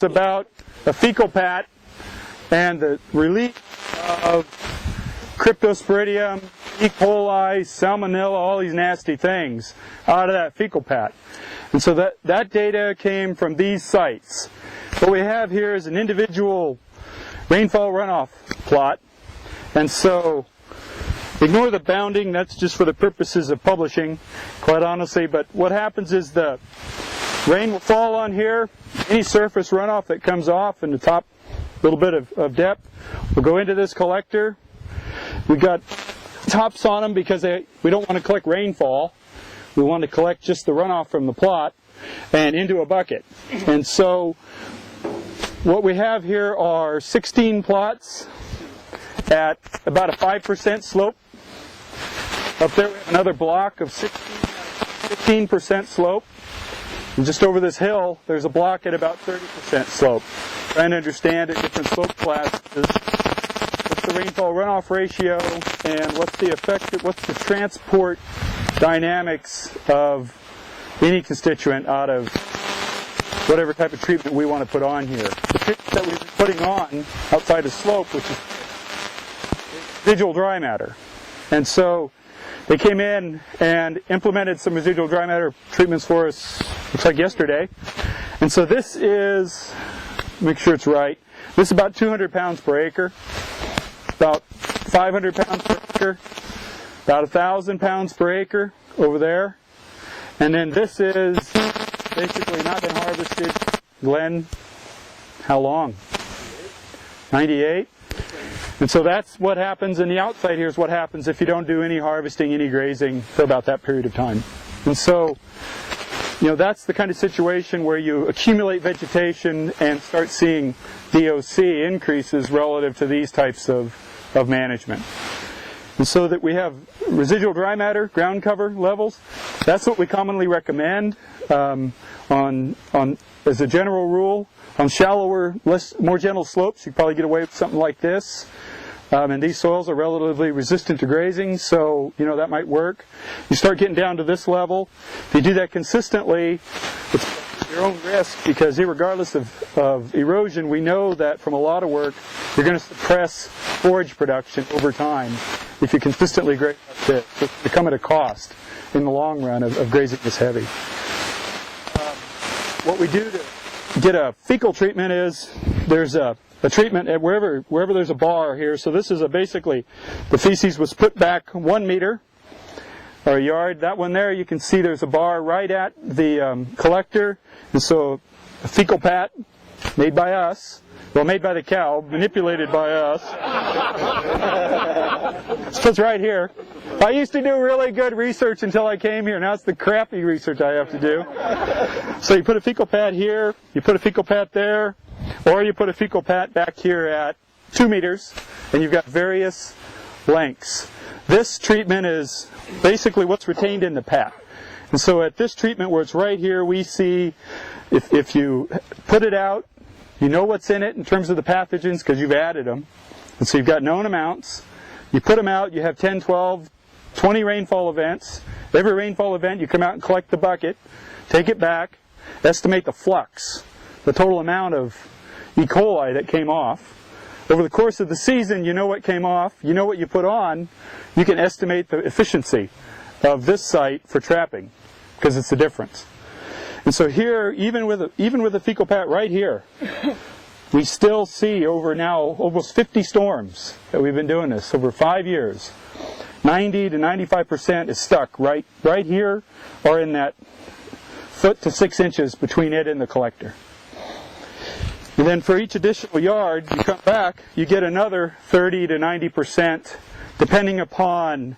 about a fecal pat and the release of Cryptosporidium, E. coli, Salmonella, all these nasty things out of that fecal pat. And so that data came from these sites. What we have here is an individual rainfall runoff plot. And so ignore the bounding, that's just for the purposes of publishing, quite honestly. But what happens is the rain will fall on here. Any surface runoff that comes off in the top little bit of depth will go into this collector. We got tops on them because we don't want to collect rainfall. We want to collect just the runoff from the plot and into a bucket. And so what we have here are 16 plots at about a 5% slope. Up there we have another block of 15% slope. And just over this hill, there's a block at about 30% slope. Trying to understand at different slope classes, what's the rainfall runoff ratio, and what's the transport dynamics of any constituent out of whatever type of treatment we want to put on here. The treatment that we've been putting on outside of slope, which is residual dry matter. And so they came in and implemented some residual dry matter treatments for us, looks like yesterday. And so this is, make sure it's right, this is about 200 pounds per acre, about 500 pounds per acre, about 1,000 pounds per acre over there. And then this is basically not been harvested. Glenn, how long? 98? And so that's what happens, and the outside here is what happens if you don't do any harvesting, any grazing for about that period of time. And so, that's the kind of situation where you accumulate vegetation and start seeing DOC increases relative to these types of management. And so that we have residual dry matter, ground cover levels, that's what we commonly recommend as a general rule. On shallower, more gentle slopes, you probably get away with something like this. And these soils are relatively resistant to grazing, so that might work. You start getting down to this level. If you do that consistently, it's your own risk, because regardless of erosion, we know that from a lot of work, you're going to suppress forage production over time if you consistently graze like this. It's become at a cost in the long run of grazing this heavy. What we do to get a fecal treatment is there's a treatment at wherever there's a bar here. So this is basically the feces was put back 1 meter or a yard. That one there, you can see there's a bar right at the collector. And so a fecal pat made by us, well, made by the cow, manipulated by us. So it's right here. I used to do really good research until I came here. Now it's the crappy research I have to do. So you put a fecal pat here, you put a fecal pat there, or you put a fecal pat back here at 2 meters, and you've got various lengths. This treatment is basically what's retained in the pat. And so at this treatment where it's right here, we see if you put it out, you know what's in it in terms of the pathogens because you've added them. And so you've got known amounts. You put them out, you have 10, 12, 20 rainfall events. Every rainfall event, you come out and collect the bucket, take it back, estimate the flux, the total amount of E. coli that came off. Over the course of the season, you know what came off, you know what you put on, you can estimate the efficiency of this site for trapping, because it's the difference. And so here, even with a fecal pat right here, we still see over now almost 50 storms that we've been doing this over 5 years. 90 to 95% is stuck right here or in that foot to 6 inches between it and the collector. And then for each additional yard, you come back, you get another 30 to 90%, depending upon,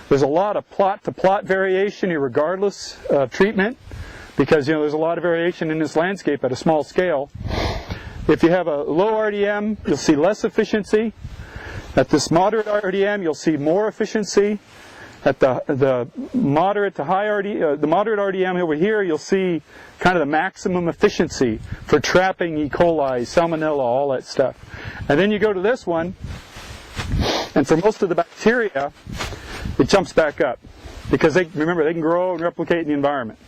there's a lot of plot-to-plot variation regardless of treatment, because there's a lot of variation in this landscape at a small scale. If you have a low RDM, you'll see less efficiency. At this moderate RDM, you'll see more efficiency. At the moderate to high RDM, the moderate RDM over here, you'll see kind of the maximum efficiency for trapping E. coli, Salmonella, all that stuff. And then you go to this one, and for most of the bacteria, it jumps back up because remember they can grow and replicate in the environment.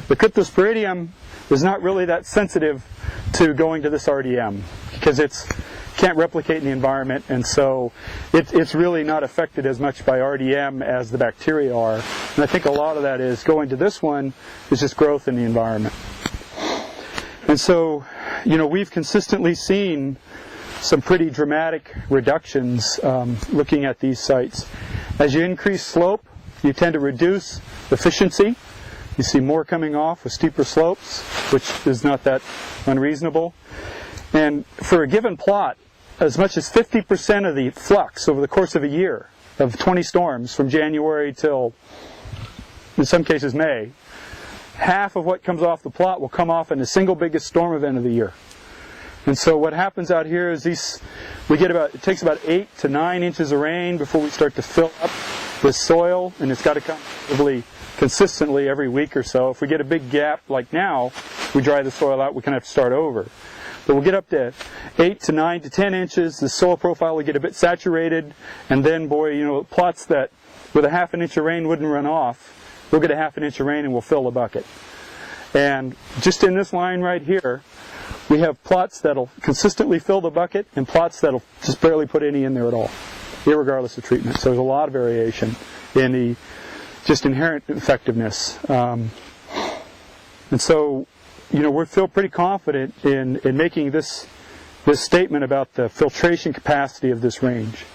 The Cryptosporidium is not really that sensitive to going to this RDM, because it's can't replicate in the environment, and so it's really not affected as much by RDM as the bacteria are. And I think a lot of that is going to this one is just growth in the environment. And so, you know, we've consistently seen some pretty dramatic reductions looking at these sites. As you increase slope, you tend to reduce efficiency. You see more coming off with steeper slopes, which is not that unreasonable. And for a given plot, as much as 50% of the flux over the course of a year, of 20 storms from January till, in some cases, May, half of what comes off the plot will come off in the single biggest storm event of the year. And so what happens out here is it takes about 8 to 9 inches of rain before we start to fill up with soil, and it's got to come probably consistently every week or so. If we get a big gap like now, we dry the soil out, we kind of have to start over. But we'll get up to 8 to 9 to 10 inches, the soil profile will get a bit saturated, and then, boy, you know, plots that with a half an inch of rain wouldn't run off, we'll get a half an inch of rain and we'll fill the bucket. And just in this line right here, we have plots that'll consistently fill the bucket and plots that'll just barely put any in there at all, irregardless of treatment. So there's a lot of variation in the just inherent effectiveness. And so, you know, we feel pretty confident in making this statement about the filtration capacity of this range.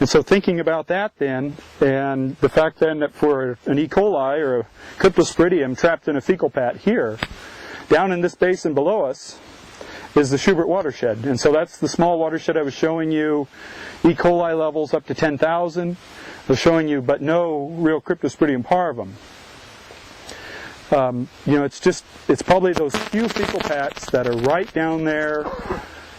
And so thinking about that then, and the fact then that for an E. coli or a Cryptosporidium trapped in a fecal pat here, down in this basin below us is the Schubert watershed. And so that's the small watershed I was showing you, E. coli levels up to 10,000. I was showing you, but no real Cryptosporidium parvum. You know, it's probably those few fecal pats that are right down there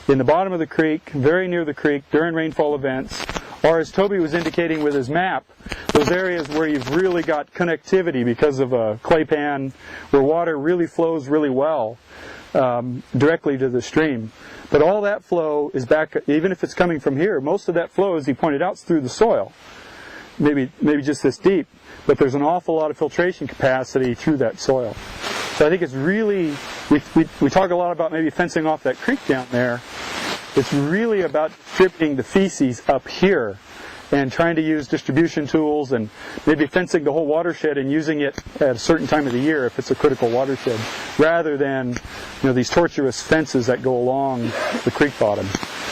in the bottom of the creek, very near the creek, during rainfall events, or as Toby was indicating with his map, those areas where you've really got connectivity because of a clay pan, where water really flows really well directly to the stream. But all that flow is back, even if it's coming from here, most of that flow, as he pointed out, is through the soil. Maybe just this deep, but there's an awful lot of filtration capacity through that soil. So I think it's really, we talk a lot about maybe fencing off that creek down there. It's really about distributing the feces up here and trying to use distribution tools and maybe fencing the whole watershed and using it at a certain time of the year if it's a critical watershed, rather than, you know, these tortuous fences that go along the creek bottom,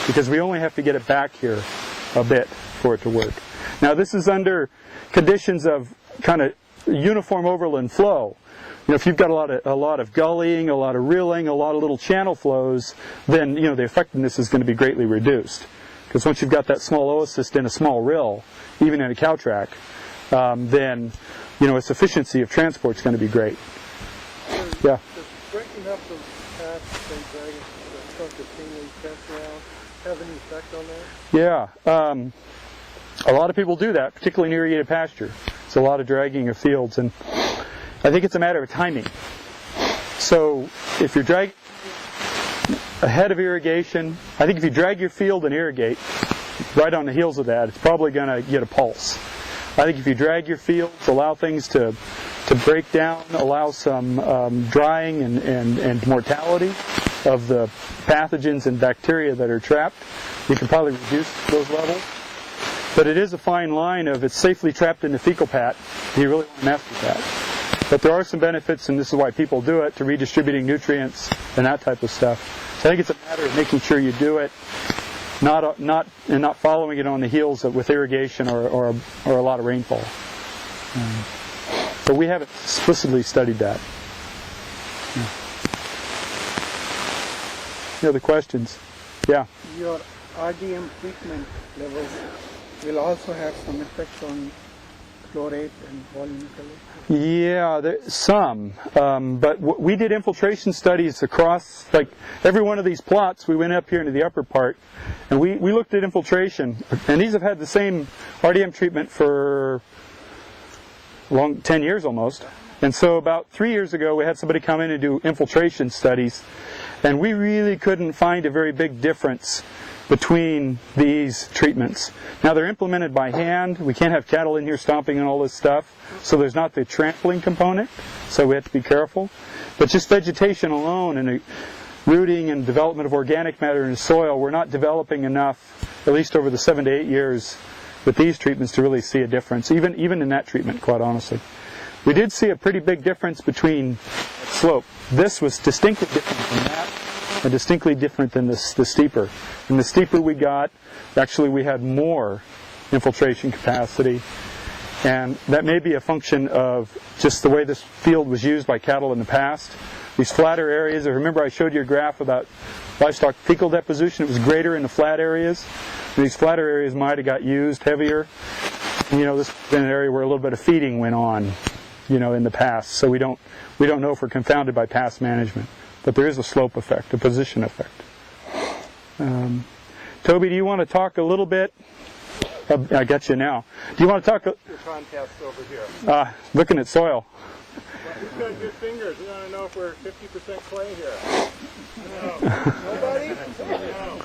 because we only have to get it back here a bit for it to work. Now this is under conditions of kind of uniform overland flow. You know, if you've got a lot of gullying, a lot of rilling, a lot of little channel flows, then, you know, the effectiveness is going to be greatly reduced. Because once you've got that small oocyst in a small rill, even in a cow track, then, you know, its efficiency of transport is going to be great. Yeah. Does breaking up those paths and dragging the trunk of thinly fence around have any effect on that? Yeah. A lot of people do that, particularly in irrigated pasture. It's a lot of dragging of fields, and I think it's a matter of timing. So if you're dragging ahead of irrigation, I think if you drag your field and irrigate right on the heels of that, it's probably going to get a pulse. I think if you drag your fields, allow things to break down, allow some drying and mortality of the pathogens and bacteria that are trapped, you can probably reduce those levels. But it is a fine line of it's safely trapped in the fecal pat. Do you really want to mess with that? But there are some benefits, and this is why people do it, to redistributing nutrients and that type of stuff. So I think it's a matter of making sure you do it, not following it on the heels with irrigation or a lot of rainfall. But we haven't explicitly studied that. Yeah. Any other questions? Yeah. Your RDM treatment levels will also have some effect on flow rate and volume collection? Yeah, some. But we did infiltration studies across, like every one of these plots. We went up here into the upper part, and we looked at infiltration. And these have had the same RDM treatment for 10 years almost. And so about 3 years ago, we had somebody come in and do infiltration studies, and we really couldn't find a very big difference between these treatments. Now they're implemented by hand. We can't have cattle in here stomping and all this stuff, so there's not the trampling component, so we have to be careful. But just vegetation alone, and rooting and development of organic matter in the soil, we're not developing enough, at least over the 7 to 8 years with these treatments, to really see a difference, even in that treatment, quite honestly. We did see a pretty big difference between slope. This was distinctly different from that, and distinctly different than the steeper. And the steeper we got, actually we had more infiltration capacity, and that may be a function of just the way this field was used by cattle in the past. These flatter areas, remember I showed you a graph about livestock fecal deposition, it was greater in the flat areas. And these flatter areas might have got used heavier. And, this has been an area where a little bit of feeding went on, in the past. So we don't know if we're confounded by past management. But there is a slope effect, a position effect. Toby, do you want to talk a little bit? I got you now. Do you want to talk? Your contest over here. Looking at soil. Who's got good fingers? We want to know if we're 50% clay here. No. Nobody? No.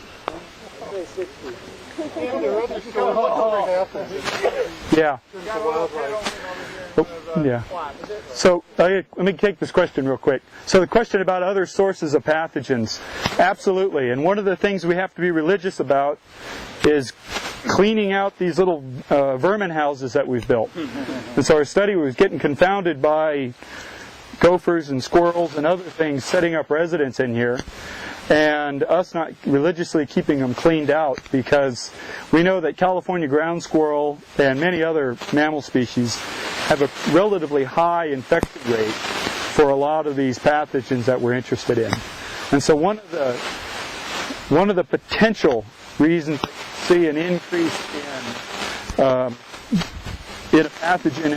Say 60. And the other Yeah. Yeah. So let me take this question real quick. So the question about other sources of pathogens, absolutely. And one of the things we have to be religious about is cleaning out these little vermin houses that we've built. And so our study was getting confounded by gophers and squirrels and other things setting up residence in here, and us not religiously keeping them cleaned out, because we know that California ground squirrel and many other mammal species have a relatively high infection rate for a lot of these pathogens that we're interested in. And so one of the potential reasons to see an increase in a pathogen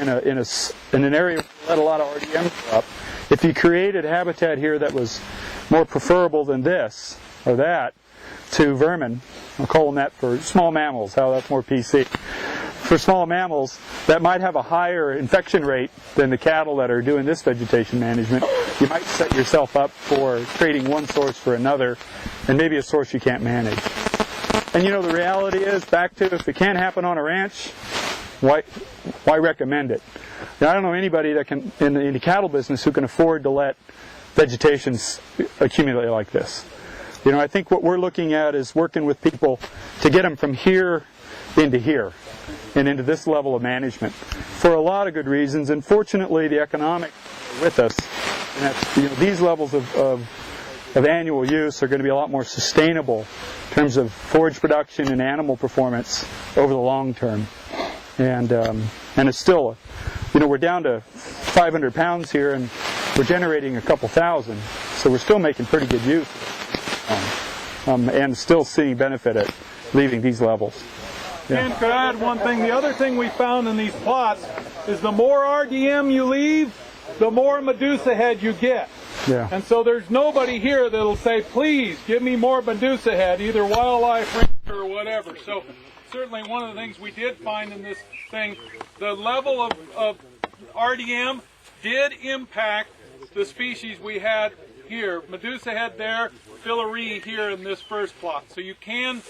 in an area that let a lot of RDM grow up, if you created habitat here that was more preferable than this or that to vermin, I'll call them that for small mammals, how that's more PC. For small mammals, that might have a higher infection rate than the cattle that are doing this vegetation management. You might set yourself up for trading one source for another, and maybe a source you can't manage. And the reality is, back to, if it can't happen on a ranch, why recommend it? Now, I don't know anybody that can in the cattle business who can afford to let vegetation accumulate like this. I think what we're looking at is working with people to get them from here into here and into this level of management for a lot of good reasons. And fortunately, the economics are with us, and that's, these levels of annual use are going to be a lot more sustainable in terms of forage production and animal performance over the long term. And it's still, we're down to 500 pounds here, and we're generating a couple thousand, so we're still making pretty good use, and still seeing benefit at leaving these levels. Yeah. And could I add one thing? The other thing we found in these plots is the more RDM you leave, the more Medusa head you get. Yeah. And so there's nobody here that'll say, please give me more Medusa head, either wildlife ranger or whatever. So certainly one of the things we did find in this thing, the level of RDM did impact the species we had here. Medusa head there, Filari here in this first plot. So you can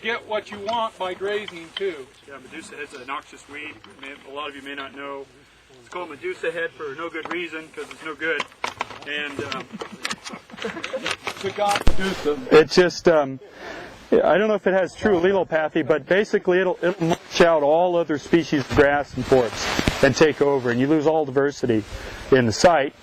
get what you want by grazing too. Yeah, Medusa head's a noxious weed. A lot of you may not know. It's called Medusa head for no good reason, because it's no good. And The god Medusa. it's just, I don't know if it has true allelopathy, but basically it'll mulch out all other species of grass and forests and take over, and you lose all diversity in the site.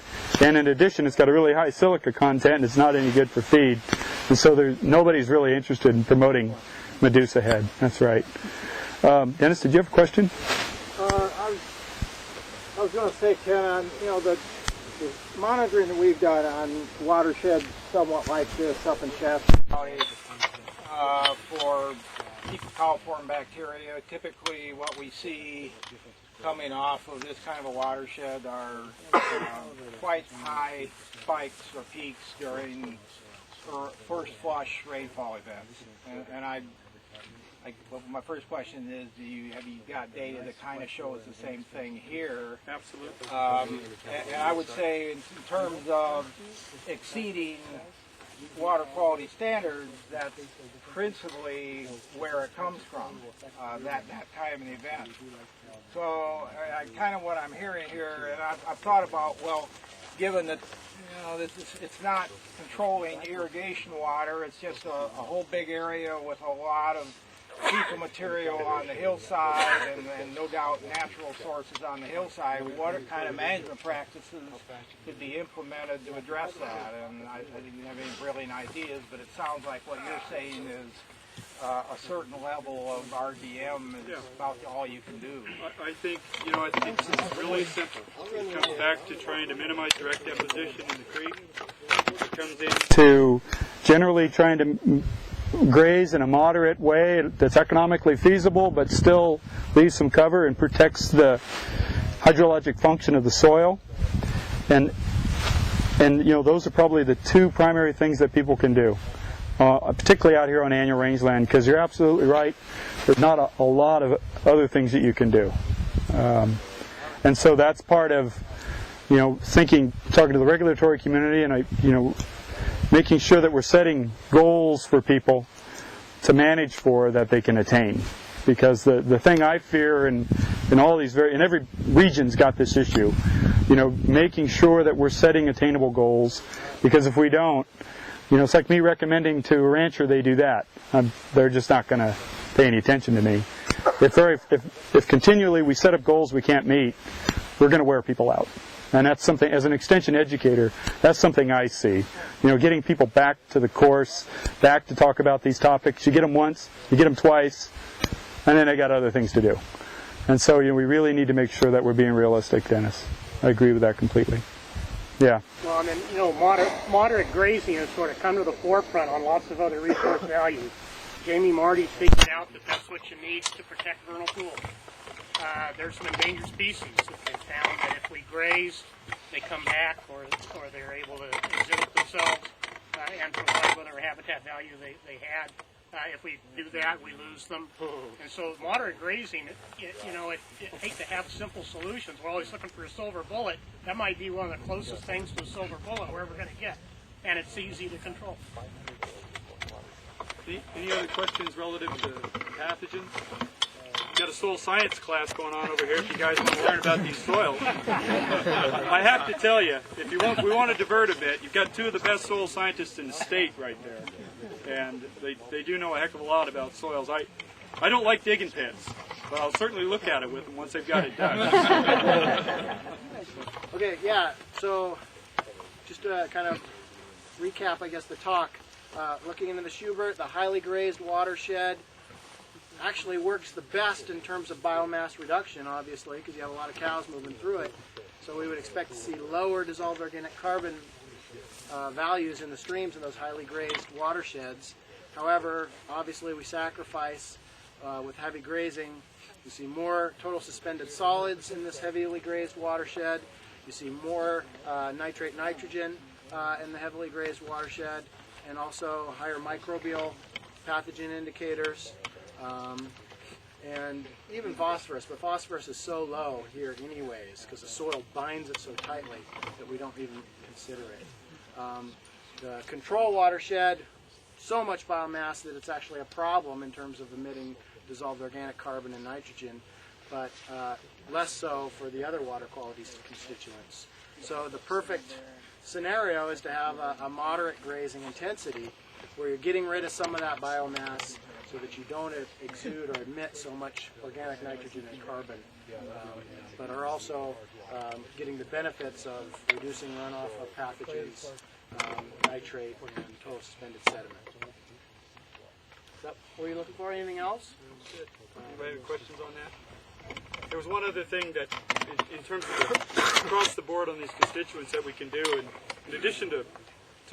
And in addition, it's got a really high silica content, and it's not any good for feed. And so nobody's really interested in promoting Medusa head. That's right. Dennis, did you have a question? I was going to say, Ken, the monitoring that we've done on watersheds somewhat like this up in Shasta County for fecal coliform bacteria, typically what we see coming off of this kind of a watershed are quite high spikes or peaks during first flush rainfall events. And well, my first question is, have you got data that kind of shows the same thing here? Absolutely. And I would say in terms of exceeding water quality standards, that's principally where it comes from, that kind of an event. So kind of what I'm hearing here, and I've thought about, well, given that it's not controlling irrigation water, it's just a whole big area with a lot of fecal material on the hillside and no doubt natural sources on the hillside. What kind of management practices could be implemented to address that? And I didn't have any brilliant ideas, but it sounds like what you're saying is a certain level of RDM is about all you can do. I think it's really simple. It comes back to trying to minimize direct deposition in the creek. It comes into generally trying to graze in a moderate way that's economically feasible, but still leaves some cover and protects the hydrologic function of the soil. And those are probably the two primary things that people can do. Particularly out here on annual rangeland, because you're absolutely right, there's not a lot of other things that you can do. And so that's part of, talking to the regulatory community and, making sure that we're setting goals for people to manage for that they can attain. Because the thing I fear in all these and every region's got this issue, making sure that we're setting attainable goals, because if we don't, it's like me recommending to a rancher they do that. They're just not going to pay any attention to me. If continually we set up goals we can't meet, we're going to wear people out. And that's something, as an extension educator, that's something I see. Getting people back to the course, back to talk about these topics. You get them once, you get them twice, and then they got other things to do. And so we really need to make sure that we're being realistic, Dennis. I agree with that completely. Yeah. Well, and then, moderate grazing has sort of come to the forefront on lots of other resource values. Jamie Marty's figured out that that's what you need to protect vernal pools. There's some endangered species that they've found that if we graze, they come back or they're able to exhibit themselves and provide whatever habitat value they had. If we do that, we lose them. And so moderate grazing, I hate to have simple solutions. We're always looking for a silver bullet. That might be one of the closest things to a silver bullet we're ever going to get. And it's easy to control. Any other questions relative to pathogens? We've got a soil science class going on over here if you guys want to learn about these soils. I have to tell you, if we want to divert a bit, you've got two of the best soil scientists in the state right there. And they do know a heck of a lot about soils. I don't like digging pits, but I'll certainly look at it with them once they've got it done. Okay, yeah, so just to kind of recap, I guess, the talk, looking into the Schubert, the highly grazed watershed actually works the best in terms of biomass reduction, obviously, because you have a lot of cows moving through it. So we would expect to see lower dissolved organic carbon values in the streams in those highly grazed watersheds. However, obviously we sacrifice with heavy grazing. You see more total suspended solids in this heavily grazed watershed. You see more nitrate nitrogen in the heavily grazed watershed, and also higher microbial pathogen indicators, and even phosphorus. But phosphorus is so low here anyways because the soil binds it so tightly that we don't even consider it. The control watershed, so much biomass that it's actually a problem in terms of emitting dissolved organic carbon and nitrogen, but less so for the other water quality constituents. So the perfect scenario is to have a moderate grazing intensity where you're getting rid of some of that biomass so that you don't exude or emit so much organic nitrogen and carbon, but are also getting the benefits of reducing runoff of pathogens, nitrate, and total suspended sediment. Is that what you're looking for? Anything else? Anybody have questions on that? There was one other thing that, in terms of across the board on these constituents that we can do, and in addition to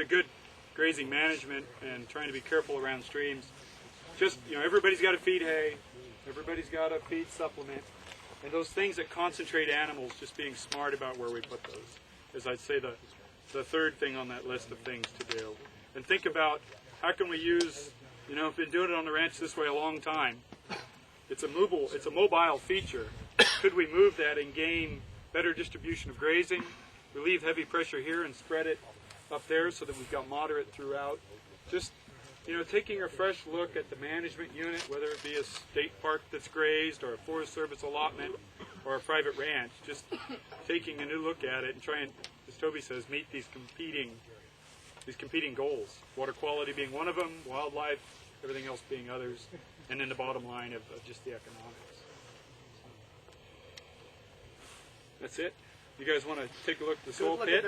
good grazing management and trying to be careful around streams, just, everybody's got to feed hay, everybody's got to feed supplement, and those things that concentrate animals, just being smart about where we put those, is I'd say the third thing on that list of things to do. And think about how can we use, I've been doing it on the ranch this way a long time. It's a mobile feature. Could we move that and gain better distribution of grazing, relieve heavy pressure here and spread it up there so that we've got moderate throughout? Just, taking a fresh look at the management unit, whether it be a state park that's grazed or a Forest Service allotment or a private ranch, just taking a new look at it and trying, as Toby says, meet these competing goals. Water quality being one of them, wildlife, everything else being others, and then the bottom line of just the economics. That's it. You guys want to take a look at the soil pit?